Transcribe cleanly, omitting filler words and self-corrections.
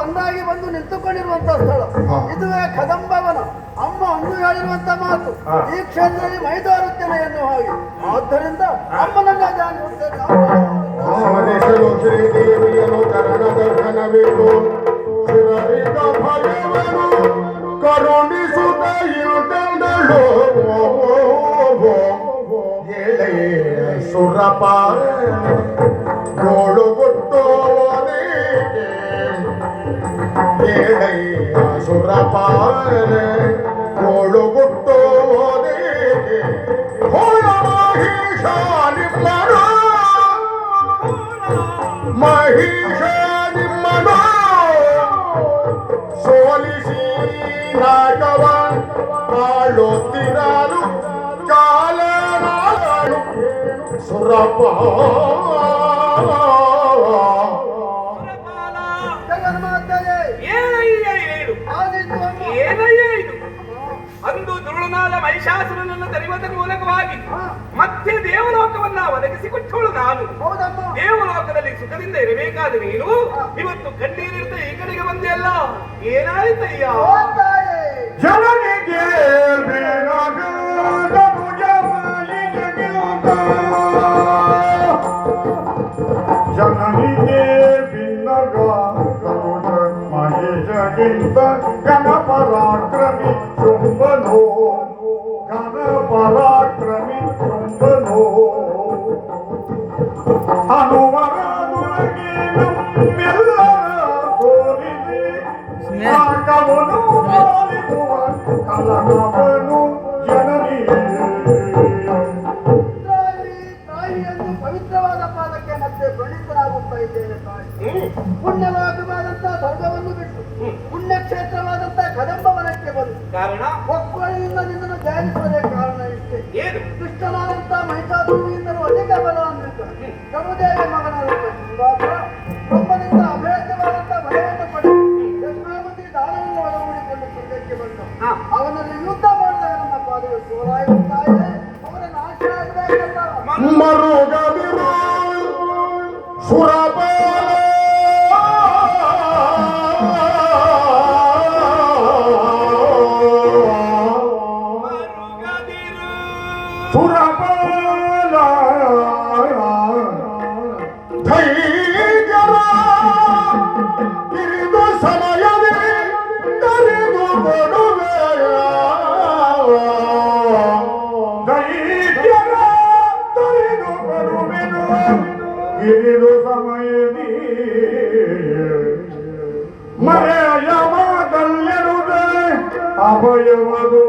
ಒಂದಾಗಿ ಬಂದು ನಿಂತುಕೊಂಡಿರುವಂತಹ ಸ್ಥಳ ಇದುವೇ ಕದಂಬವನ. ಅಮ್ಮ ಅಂದು ಹೇಳಿರುವಂತ ಮಾತು ಈ ಕ್ಷೇತ್ರದಲ್ಲಿ ಮೈದಾರುತ್ತೇನೆ ಎನ್ನುವ ಹಾಗೆ. ಆದ್ದರಿಂದ ಅಮ್ಮನನ್ನ ಧ್ಯಾನಿಸುತ್ತೇನೆ. ಶ್ರೀದೇವಿಯನು ಚರಣ ದರ್ಶನವಿತ್ತು ಸುರರಿತ ಭಯವನು ಕರುಣಿಸುತ್ತ ಇರುತ್ತಂದಳು ಸುರಪ ಗೋಳುಗುಟ್ಟೋನೇ ಸುರಪಾಲೆ ಗೋಳುಗುಟ್ಟೋನೇ ಮಹಿಷ ನಿಮ್ಮನು ಮಹಿಷ ನಿಮ್ಮನು ಸೋಲಿಸಿ ನಾಗವ ಕಾಳುತ್ತಿರಲು ಕಾಲನಾಳು ಸುರಪ ಅಂದು ದುರುಳನಾದ ಮಹಿಷಾಸುರನನ್ನು ತರುವುದರ ಮೂಲಕವಾಗಿ ಮತ್ತೆ ದೇವಲೋಕವನ್ನ ಒದಗಿಸಿಕೊಟ್ಟವಳು ನಾನು. ದೇವಲೋಕದಲ್ಲಿ ಸುಖದಿಂದ ಇರಬೇಕಾದ ನೀನು ಇವತ್ತು ಕಣ್ಣೀರಿರ್ತ ಈ ಕಡೆಗೆ ಬಂದೆ ಅಲ್ಲ, ಏನಾಯ್ತಯ್ಯ? ಜನನಿಗೆ ಜನನಿಗೆ ಭಿನ್ನಗ ಮಹೇಶಗಿಂತ ಘನಪರಾಕ್ರಮಿ ಶುಂಭನೋ ಘನಪರಾಕ್ರಮಿ ಶುಂಭನೋ ಅನುವರದೊಳಗೆ ನಮ್ಮೆಲ್ಲರ ತೋರಿಸಿ ನಾಗವನು ಆಲಿಸುವ ಕಲನವನು ಜನನಿ. ಪವಿತ್ರವಾದ ಪಾದಕ್ಕೆ ಮತ್ತೆ ಪ್ರಣೀತನಾಗುತ್ತಾ ಇದ್ದೇನೆ ತಾಯಿ. ಪುಣ್ಯವಾದವಾದಂತಹ ಸ್ವರ್ಗವನ್ನು ಬಿಟ್ಟು ಪುಣ್ಯಕ್ಷೇತ್ರವಾದಂತಹ ಕದಂಬವನಕ್ಕೆ ಬಂದು ಕಾರಣ ಒಕ್ಕಳಿಂದ ನಿನ್ನನ್ನು ಧ್ಯಾನಿಸುವುದೇ ಕಾರಣ ಇಷ್ಟೇ. ಏನು? ದುಷ್ಟನಾದಂತಹ ಮಹಿಷಾಸುರನಿಂದಲೂ ಅಧಿಕ ಬಲವನ್ನಿದ್ದ ಪ್ರಭುದೇವಿ ಮಗನಾದ ಬ್ರಹ್ಮನಿಂದ ಅಭೇದ್ಯವಾದಂತಹ ಭಯವನ್ನು ಪಡೆದು ದಕ್ಷಿಣಾಪತಿ ದಾನವನ್ನು ಒಳಗೂಡಿಕೊಂಡು ಸ್ವರ್ಗಕ್ಕೆ ಬಂದ. ಅವನಲ್ಲಿ ಯುದ್ಧ ಮಾಡಿದಾಗ ನನ್ನ ಪಾದಗಳು ಸೋಲಾಗುತ್ತಾಯಿದೆ. ಅವರ ನಾಶ ಆಗಬೇಕಲ್ಲ. ಮರುಗದಿರು ಸುರಪಾಲ ಸುರಪಾಲ ಧೈರ್ಯರ ಕಿರಿದು ಸಮಯದೇ ಕರೆದು ಕೊಡುವೆಯ ಧೈರ್ಯರ ತೊರೆದು ಬರುವೆನು ಕಿರಿದು ಸಮಯದಿ ಮರೆಯ ಮಾತಲ್ಲೆರುದೆ ಅಭಯವದು